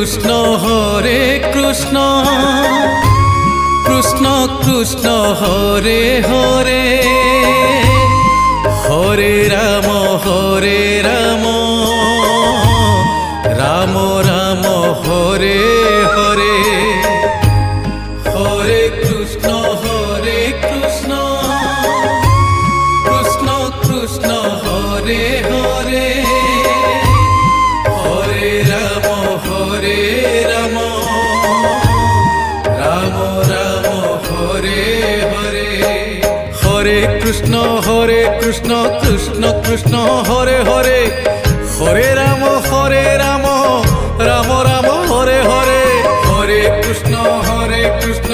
Krishna Hare Krishna Krishna Krishna Hare Hare Hare Ram Ram Ram Hare Hare Hare Krishna Krishna Krishna Hare Hare Hare Ram Ram Ram Hare Hare Hare Krishna Krishna Krishna Hare Hare Hare Ram Ram Ram Hare Hare Hare Krishna Krishna